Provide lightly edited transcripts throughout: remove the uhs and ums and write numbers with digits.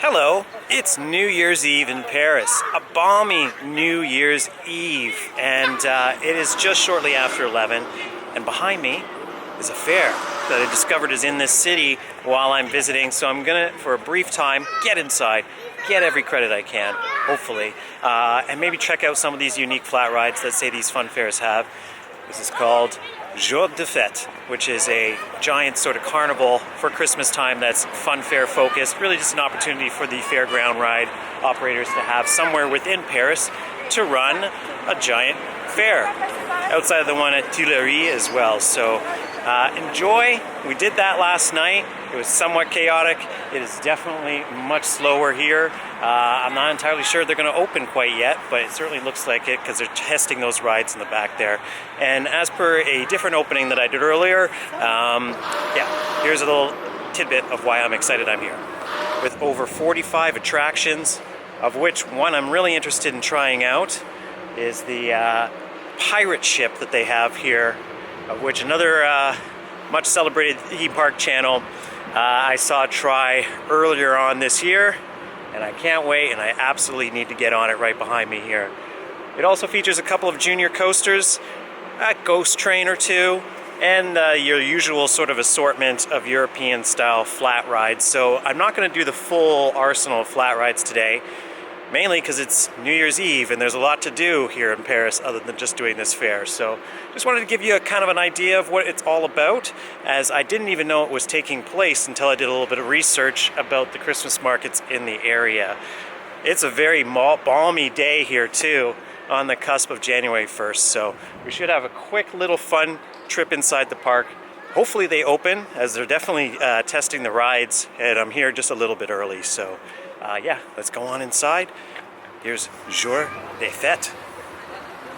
Hello, it's New Year's Eve in Paris, a balmy New Year's Eve, and it is just shortly after 11, and behind me is a fair that I discovered is in this city while I'm visiting, so I'm gonna, for a brief time, get inside, get every credit I can, hopefully, and maybe check out some of these unique flat rides that say these fun fairs have. This is called Jours d'Efetes, which is a giant sort of carnival for Christmas time that's fun fair focused. Really just an opportunity for the fairground ride operators to have somewhere within Paris to run a giant fair. Outside of the one at Tuileries as well. So enjoy. We did that last night. It was somewhat chaotic. It is definitely much slower here. I'm not entirely sure they're going to open quite yet, but it certainly looks like it because they're testing those rides in the back there. And as per a different opening that I did earlier, yeah, here's a little tidbit of why I'm excited I'm here. With over 45 attractions, of which one I'm really interested in trying out is the pirate ship that they have here, of which another much celebrated Tiki Park channel I saw try earlier on this year, and I can't wait, and I absolutely need to get on it right behind me here. It also features a couple of junior coasters, a ghost train or two, and your usual sort of assortment of European style flat rides. So I'm not going to do the full arsenal of flat rides today, mainly because it's New Year's Eve and there's a lot to do here in Paris other than just doing this fair. So just wanted to give you a kind of an idea of what it's all about, as I didn't even know it was taking place until I did a little bit of research about the Christmas markets in the area. It's a very balmy day here too, on the cusp of January 1st. So we should have a quick little fun trip inside the park. Hopefully they open, as they're definitely testing the rides, and I'm here just a little bit early. So yeah, let's go on inside. Here's Jours d'Efetes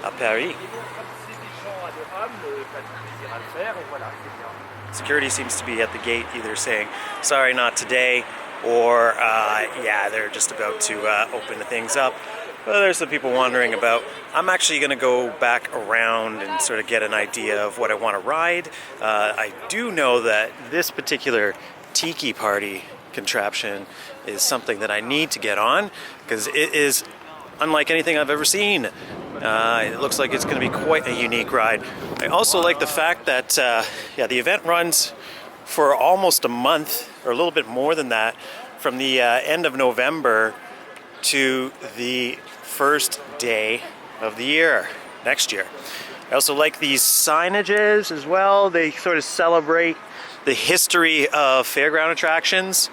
à Paris. Security seems to be at the gate either saying, sorry, not today, or yeah, they're just about to open things up. Well, there's some people wandering about. I'm actually going to go back around and sort of get an idea of what I want to ride. I do know that this particular Tiki Party contraption is something that I need to get on, because it is unlike anything I've ever seen. It looks like it's going to be quite a unique ride. I also like the fact that yeah, the event runs for almost a month, or a little bit more than that, from the end of November to the first day of the year, next year. I also like these signages as well. They sort of celebrate the history of fairground attractions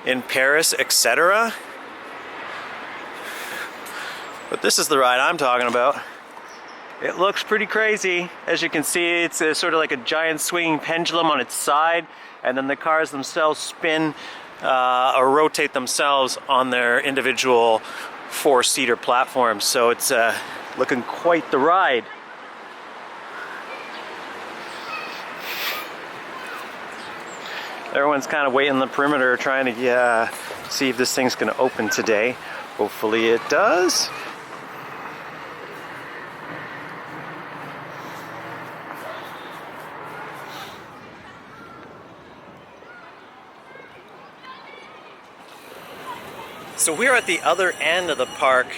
in Paris, etc. But this is the ride I'm talking about. It looks pretty crazy. As you can see, it's sort of like a giant swinging pendulum on its side, and then the cars themselves spin or rotate themselves on their individual four-seater platforms. So it's looking quite the ride. Everyone's kind of waiting on the perimeter trying to see if this thing's going to open today. Hopefully it does. So we're at the other end of the Parc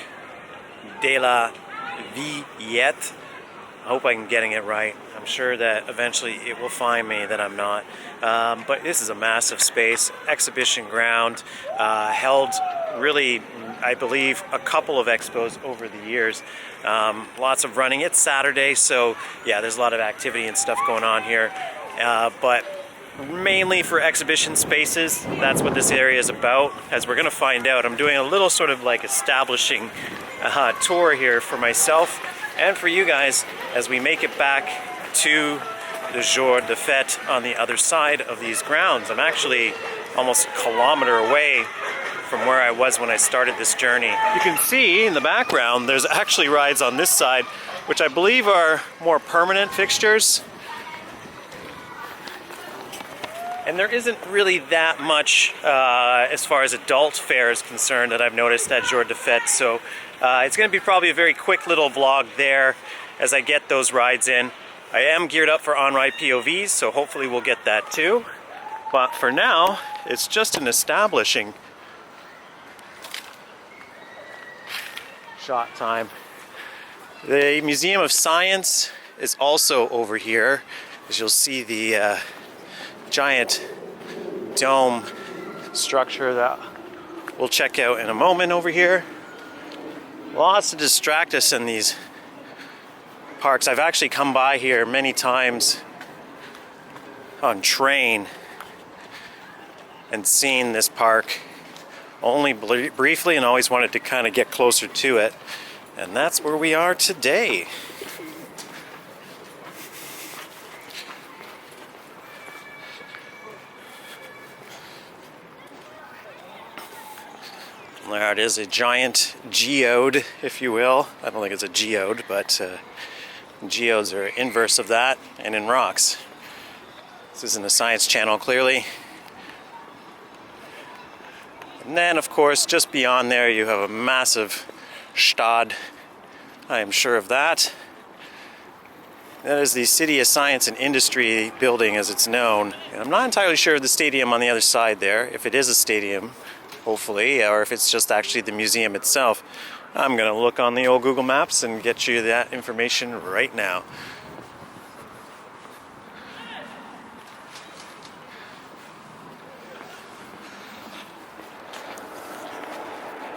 de la Villette. I hope I'm getting it right. I'm sure that eventually it will find me that I'm not. But this is a massive space, exhibition ground, held really, I believe, a couple of expos over the years. Lots of running. It's Saturday, so yeah, there's a lot of activity and stuff going on here. But mainly for exhibition spaces, that's what this area is about, as we're going to find out. I'm doing a little sort of like establishing tour here for myself and for you guys as we make it back to the Jours d'Efetes on the other side of these grounds. I'm actually almost a kilometer away from where I was when I started this journey. You can see in the background there's actually rides on this side, which I believe are more permanent fixtures. And there isn't really that much as far as adult fare is concerned that I've noticed at Jours d'Efetes. So it's going to be probably a very quick little vlog there as I get those rides in. I am geared up for on-ride POVs, so hopefully we'll get that too. But for now, it's just an establishing shot time. The Museum of Science is also over here, as you'll see the giant dome structure that we'll check out in a moment over here. Lots to distract us in these parks. I've actually come by here many times on train and seen this park only briefly, and always wanted to kind of get closer to it. And that's where we are today. There it is, a giant geode, if you will. I don't think it's a geode, but geodes are inverse of that, and in rocks. This isn't the Science Channel, clearly. And then, of course, just beyond there, you have a massive Stad. I am sure of that. That is the City of Science and Industry building, as it's known. And I'm not entirely sure of the stadium on the other side there, if it is a stadium, hopefully, or if it's just actually the museum itself. I'm going to look on the old Google Maps and get you that information right now.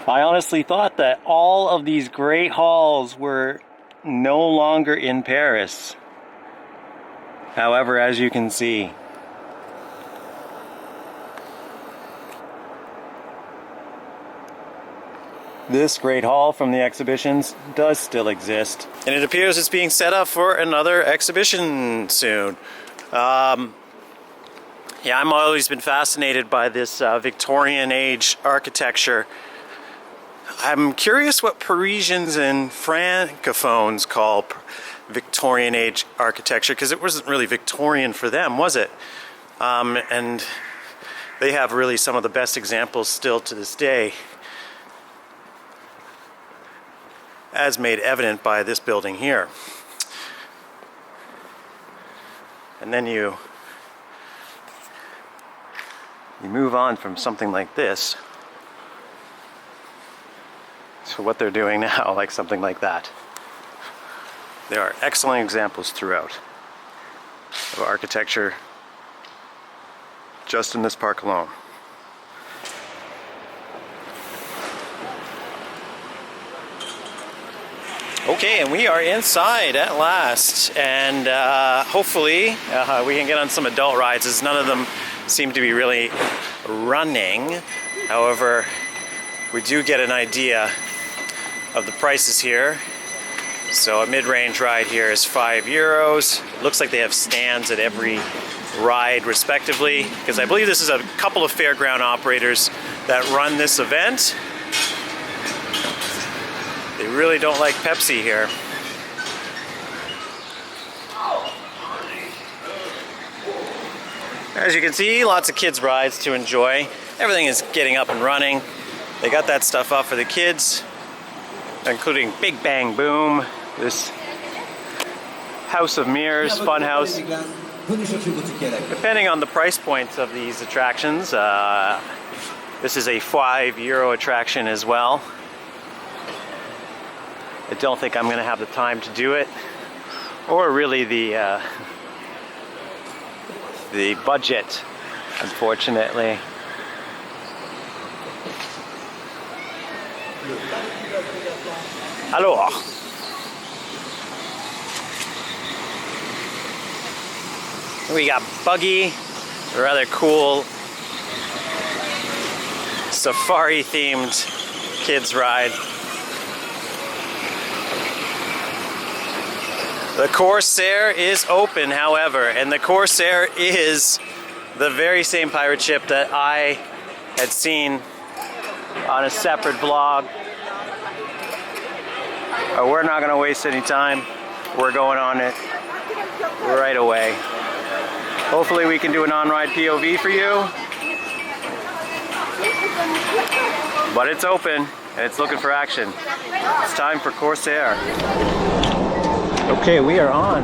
I honestly thought that all of these great halls were no longer in Paris. However, as you can see, this great hall from the exhibitions does still exist. And it appears it's being set up for another exhibition soon. Yeah, I've always been fascinated by this Victorian age architecture. I'm curious what Parisians and Francophones call Victorian age architecture, because it wasn't really Victorian for them, was it? And they have really some of the best examples still to this day, as made evident by this building here. And then you move on from something like this to what they're doing now, like something like that. There are excellent examples throughout of architecture just in this park alone. Okay, and we are inside at last, and hopefully we can get on some adult rides, as none of them seem to be really running. However, we do get an idea of the prices here. So a mid-range ride here is €5. It looks like they have stands at every ride respectively, because I believe this is a couple of fairground operators that run this event. They really don't like Pepsi here. As you can see, lots of kids' rides to enjoy. Everything is getting up and running. They got that stuff up for the kids, including Big Bang Boom, this House of Mirrors fun house. Depending on the price points of these attractions, this is a €5 attraction as well. I don't think I'm going to have the time to do it, or really the budget, unfortunately. Alors, we got Buggy, a rather cool safari-themed kids ride. The Corsair is open, however, and the Corsair is the very same pirate ship that I had seen on a separate vlog. We're not going to waste any time. We're going on it right away. Hopefully we can do an on-ride POV for you. But it's open and it's looking for action. It's time for Corsair. Okay, we are on.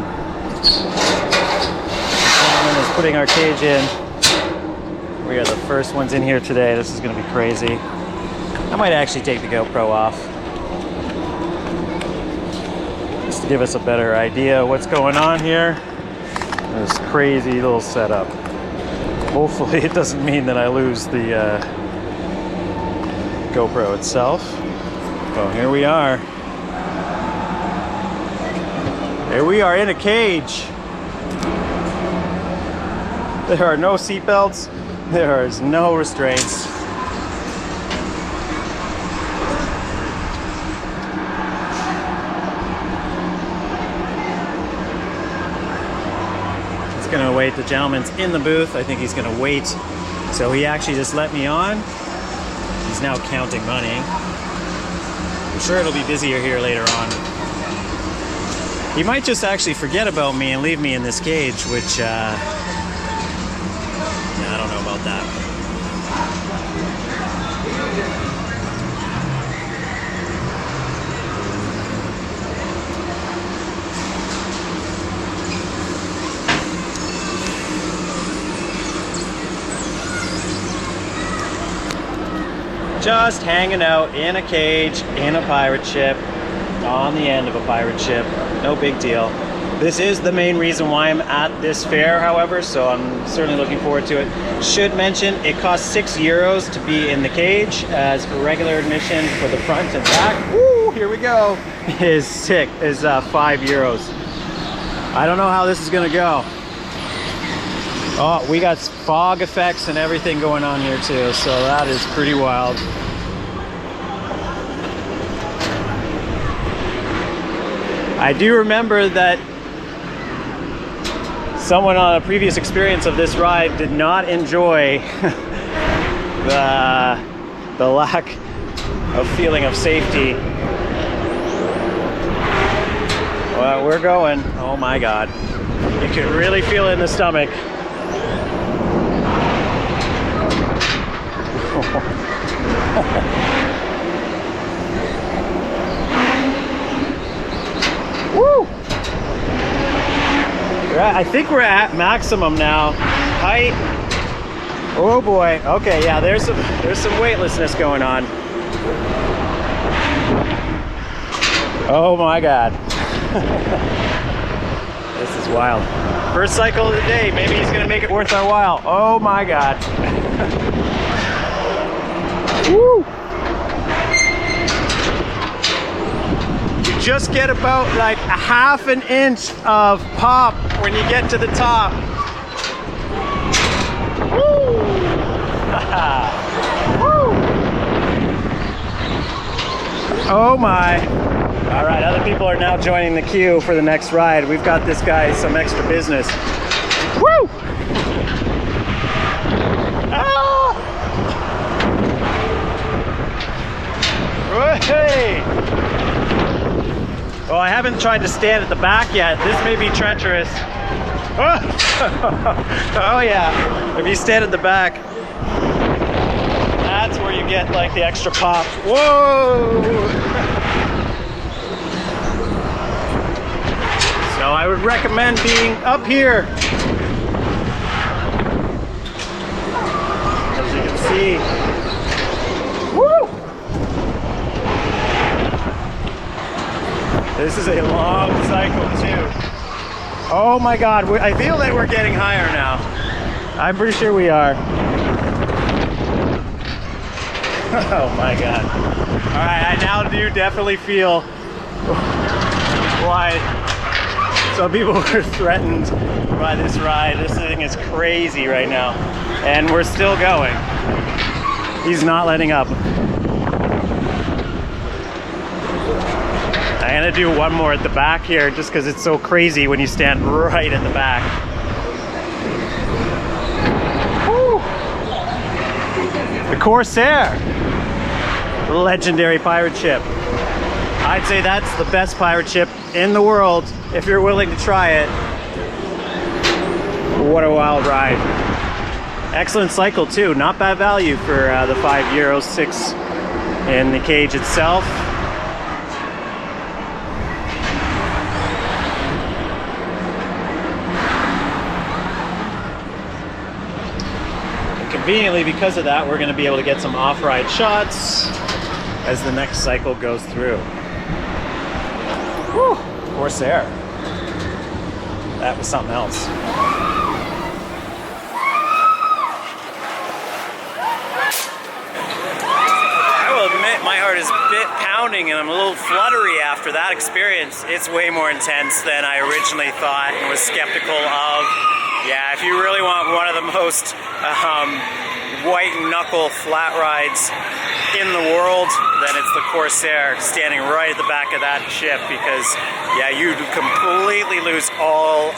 Someone is putting our cage in. We are the first ones in here today. This is going to be crazy. I might actually take the GoPro off. just to give us a better idea of what's going on here. This crazy little setup. Hopefully it doesn't mean that I lose the GoPro itself. Oh, here we are. Here we are in a cage. There are no seatbelts. There is no restraints. He's gonna wait. The gentleman's in the booth. I think he's gonna wait. So he actually just let me on. He's now counting money. I'm sure it'll be busier here later on. He might just actually forget about me and leave me in this cage, which I don't know about that. Just hanging out in a cage in a pirate ship, on the end of a pirate ship. No big deal. This is the main reason why I'm at this fair, however, so I'm certainly looking forward to it. Should mention, it costs €6 to be in the cage, as regular admission for the front and back. Woo, here we go. Is €5. I don't know how this is gonna go. Oh, we got fog effects and everything going on here too, so that is pretty wild. I do remember that someone on a previous experience of this ride did not enjoy the lack of feeling of safety. Well, we're going. Oh my God. You can really feel it in the stomach. Woo! I think we're at maximum now. Height. Oh boy. Okay, yeah, there's some weightlessness going on. Oh my God. This is wild. First cycle of the day. Maybe he's gonna make it worth our while. Oh my God. Woo! You just get about like a half an inch of pop when you get to the top. Woo! Woo! Oh my. All right, other people are now joining the queue for the next ride. We've got this guy some extra business. Woo! Ah! Hey! Well, I haven't tried to stand at the back yet. This may be treacherous. Oh, oh yeah. If you stand at the back, that's where you get like the extra pop. Whoa! So I would recommend being up here. As you can see. Woo! This is a long cycle too. Oh my God, I feel that we're getting higher now. I'm pretty sure we are. Oh my God. All right, I now do definitely feel why some people were threatened by this ride. This thing is crazy right now. And we're still going. He's not letting up. I'm gonna do one more at the back here just because it's so crazy when you stand right at the back. Woo. The Corsair, legendary pirate ship. I'd say that's the best pirate ship in the world if you're willing to try it. What a wild ride. Excellent cycle too, not bad value for the €5, 6 in the cage itself. Conveniently, because of that, we're going to be able to get some off-ride shots as the next cycle goes through. Whew. Corsair. That was something else. I will admit my heart is a bit pounding and I'm a little fluttery after that experience. It's way more intense than I originally thought and was skeptical of. Yeah, if you really want one of the most white knuckle flat rides in the world, then it's the Corsair standing right at the back of that ship, because yeah, you completely lose all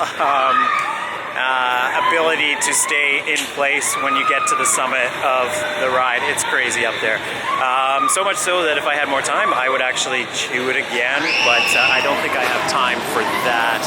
ability to stay in place when you get to the summit of the ride. It's crazy up there. So much so that if I had more time, I would actually do it again, but I don't think I have time for that.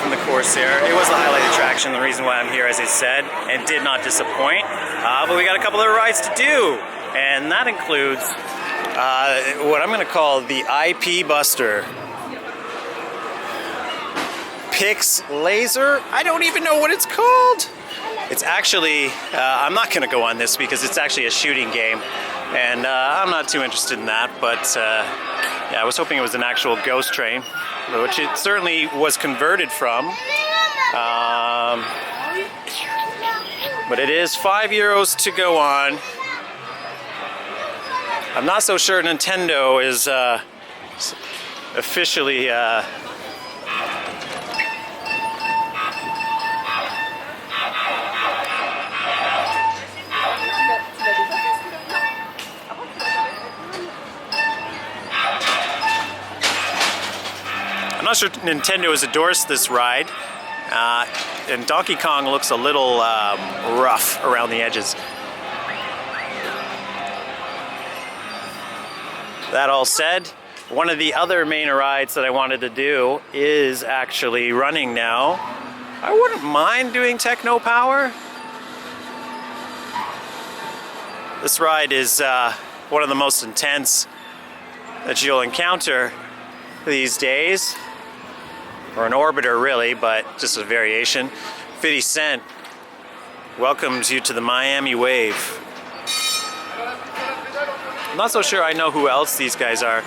From the Corsair. It was the highlight attraction, the reason why I'm here, as I said, and did not disappoint. But we got a couple of rides to do, and that includes what I'm going to call the IP Buster. Pix Laser? I don't even know what it's called. It's actually, I'm not going to go on this because it's actually a shooting game, and I'm not too interested in that, but yeah, I was hoping it was an actual ghost train, which it certainly was converted from. But it is €5 to go on. I'm not so sure Nintendo is officially I'm not sure Nintendo has endorsed this ride, and Donkey Kong looks a little rough around the edges. That all said, one of the other main rides that I wanted to do is actually running now. I wouldn't mind doing Techno Power. This ride is one of the most intense that you'll encounter these days. Or an orbiter really, but just a variation. 50 Cent welcomes you to the Miami Wave. I'm not so sure I know who else these guys are.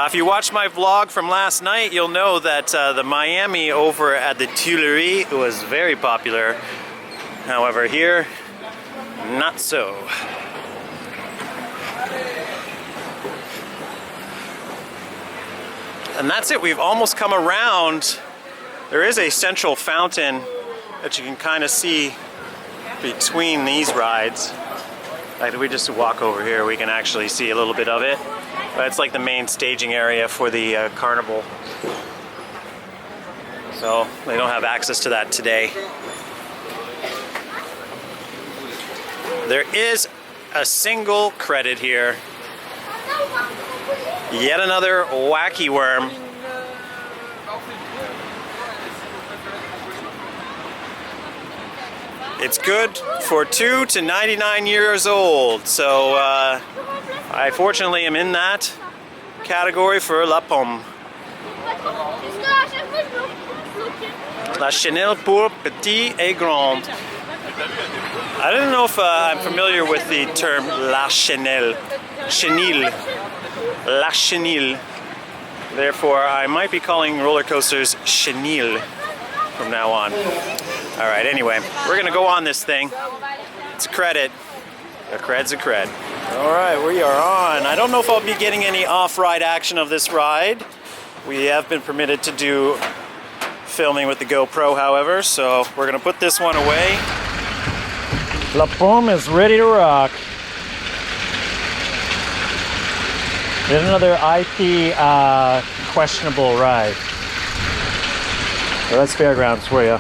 If you watched my vlog from last night, you'll know that the Miami over at the Tuileries was very popular. However, here, not so. And that's it, we've almost come around. There is a central fountain that you can kind of see between these rides. Like if we just walk over here, we can actually see a little bit of it. But it's like the main staging area for the Carnival. So they don't have access to that today. There is a single credit here. Yet another wacky worm. It's good for 2 to 99 years old, so I fortunately am in that category for La Pomme. La Chenille pour petit et grand. I don't know if I'm familiar with the term La Chenille. Chenille. La Chenille. Therefore, I might be calling roller coasters chenille from now on. All right, anyway, we're gonna go on this thing. It's a credit. A cred's a cred. All right, we are on. I don't know if I'll be getting any off-ride action of this ride. We have been permitted to do filming with the GoPro, however, so we're gonna put this one away. La Pomme is ready to rock. There's another IP questionable ride. So that's fairgrounds for you.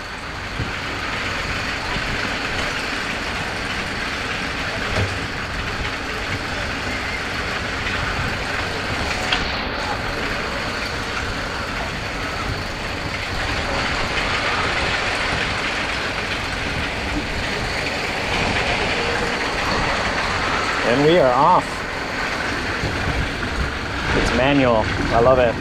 And we are off. It's manual. I love it.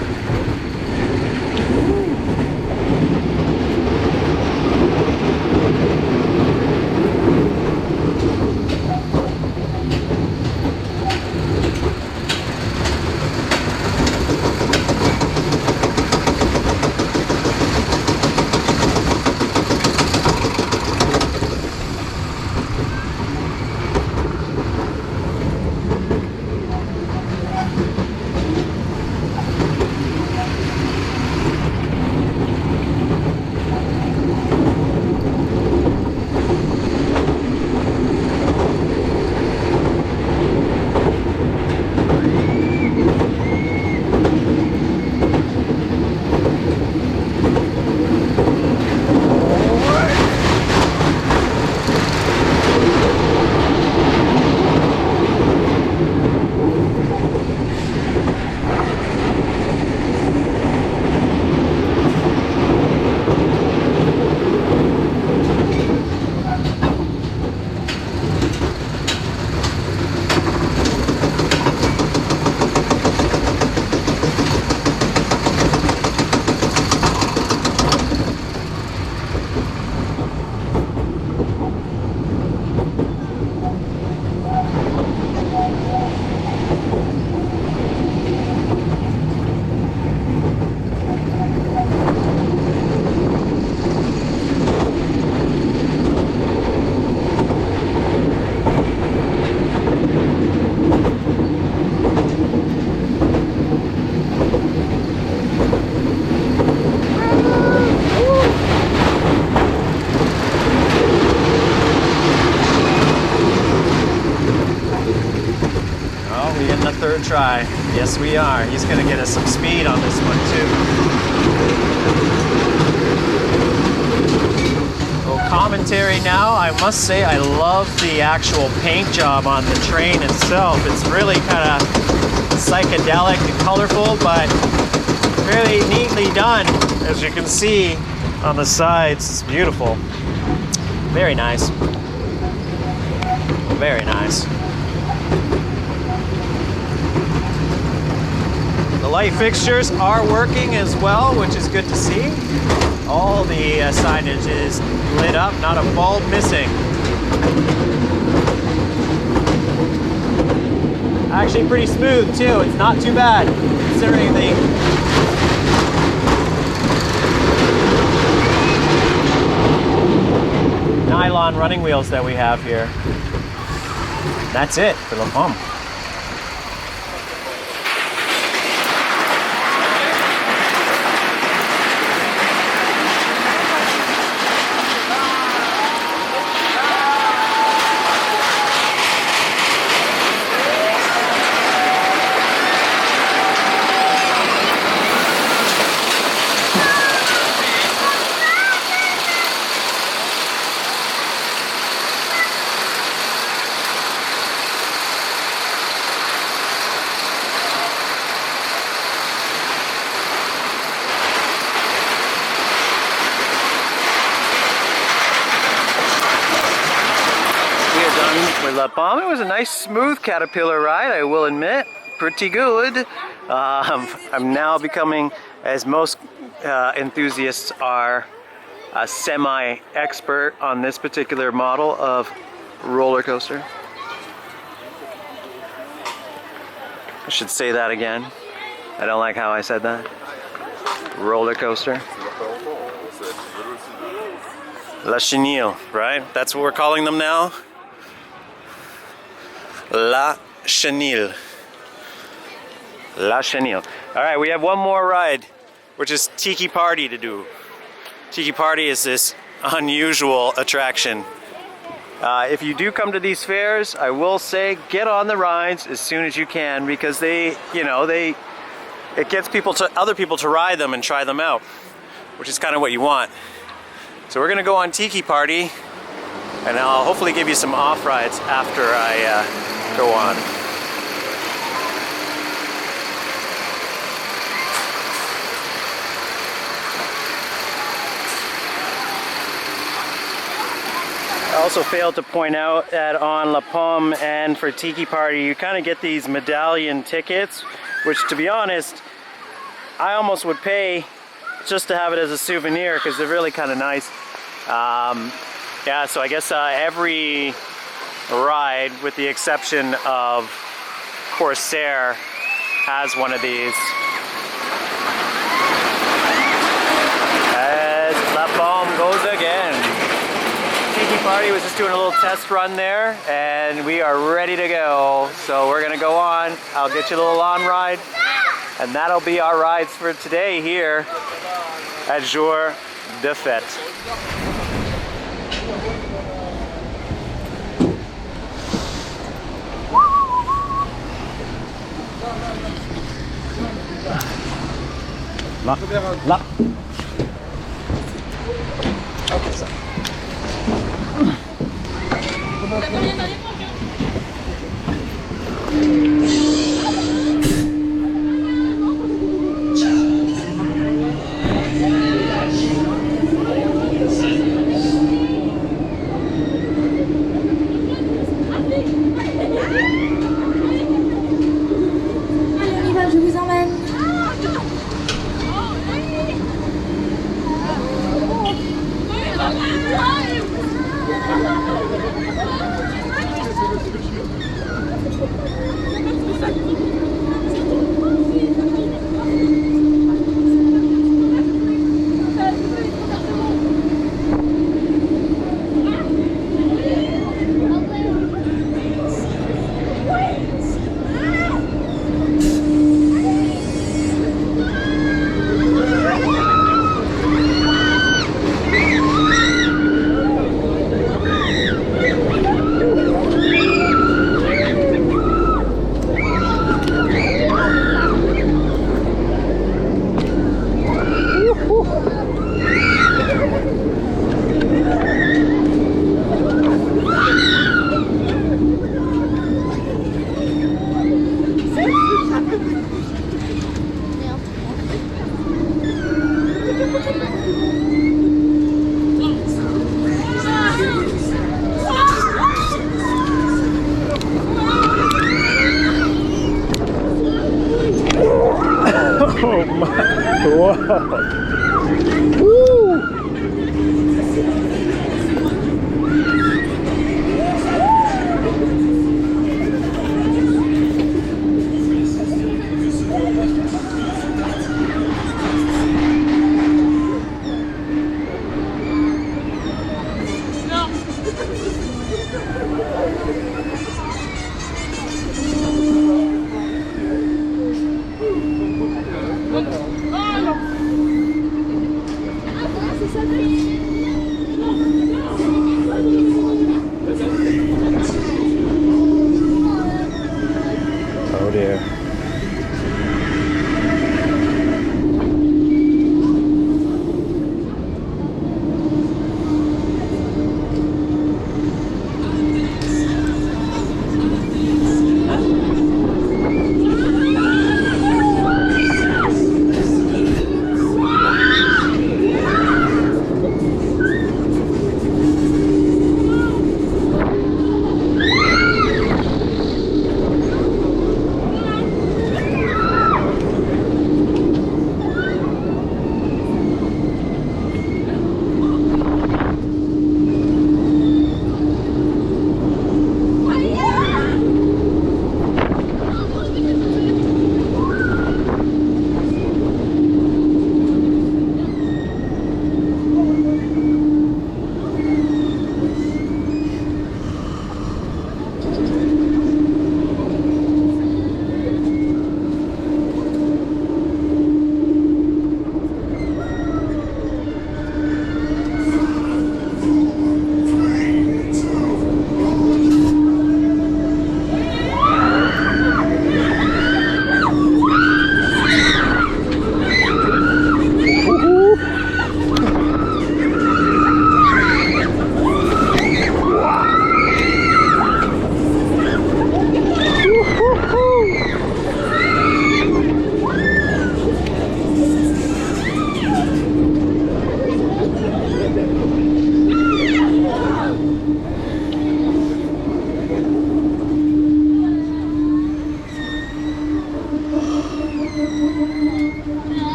Try. Yes, we are. He's going to get us some speed on this one too. Well, commentary now. I must say I love the actual paint job on the train itself. It's really kind of psychedelic and colorful, but really neatly done. As you can see on the sides, it's beautiful. Very nice. Very nice. The light fixtures are working as well, which is good to see. All the signage is lit up, not a bulb missing. Actually pretty smooth too, it's not too bad considering the nylon running wheels that we have here. That's it for La Palma. La Palma. It was a nice smooth Caterpillar ride, I will admit. Pretty good. I'm now becoming, as most enthusiasts are, a semi-expert on this particular model of roller coaster. I should say that again. I don't like how I said that. Roller coaster. La Chenille, right? That's what we're calling them now. La Chenille. La Chenille. All right, we have one more ride, which is Tiki Party to do. Tiki Party is this unusual attraction. If you do come to these fairs, I will say get on the rides as soon as you can, because it gets other people to ride them and try them out, which is kind of what you want. So we're gonna go on Tiki Party, and I'll hopefully give you some off rides after I go on. I also failed to point out that on La Pomme and for Tiki Party, you kind of get these medallion tickets, which, to be honest, I almost would pay just to have it as a souvenir because they're really kind of nice. Yeah, so I guess every ride, with the exception of Corsair, has one of these. As La Pomme goes again. Tiki Party was just doing a little test run there, and we are ready to go. So we're gonna go on. I'll get you a little on ride, and that'll be our rides for today here at Jours de Fêtes. Là. Ok, ça. Je vous emmène. Oh my, wow. Woo! Oh dear.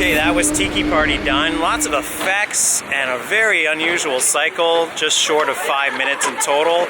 Okay, that was Tiki Party done. Lots of effects and a very unusual cycle, just short of 5 minutes in total.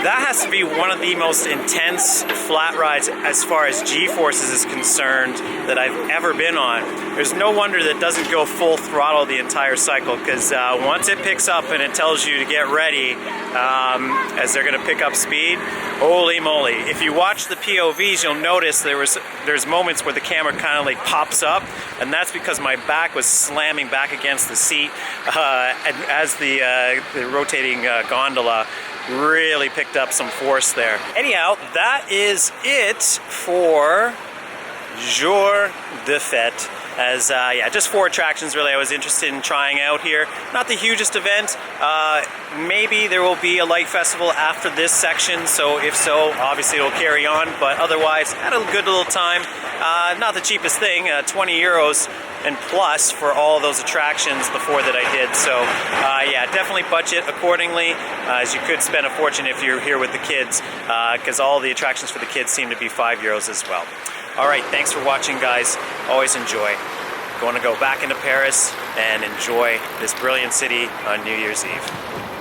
That has to be one of the most intense flat rides as far as G-forces is concerned that I've ever been on. There's no wonder that doesn't go full throttle the entire cycle, because once it picks up and it tells you to get ready as they're going to pick up speed, holy moly. If you watch the POVs, you'll notice there's moments where the camera kind of like pops up, and that's because my back was slamming back against the seat as the rotating gondola really picked up some force there. Anyhow, that is it for Jours de Fêtes. As yeah, just 4 attractions really I was interested in trying out here. Not the hugest event. Maybe there will be a light festival after this section, so if so, obviously it'll carry on, but otherwise had a good little time. Not the cheapest thing, 20 euros and plus for all those attractions before that I did. So yeah, definitely budget accordingly, as you could spend a fortune if you're here with the kids, because all the attractions for the kids seem to be 5 euros as well. All right, thanks for watching, guys. Always enjoy. Going to go back into Paris and enjoy this brilliant city on New Year's Eve.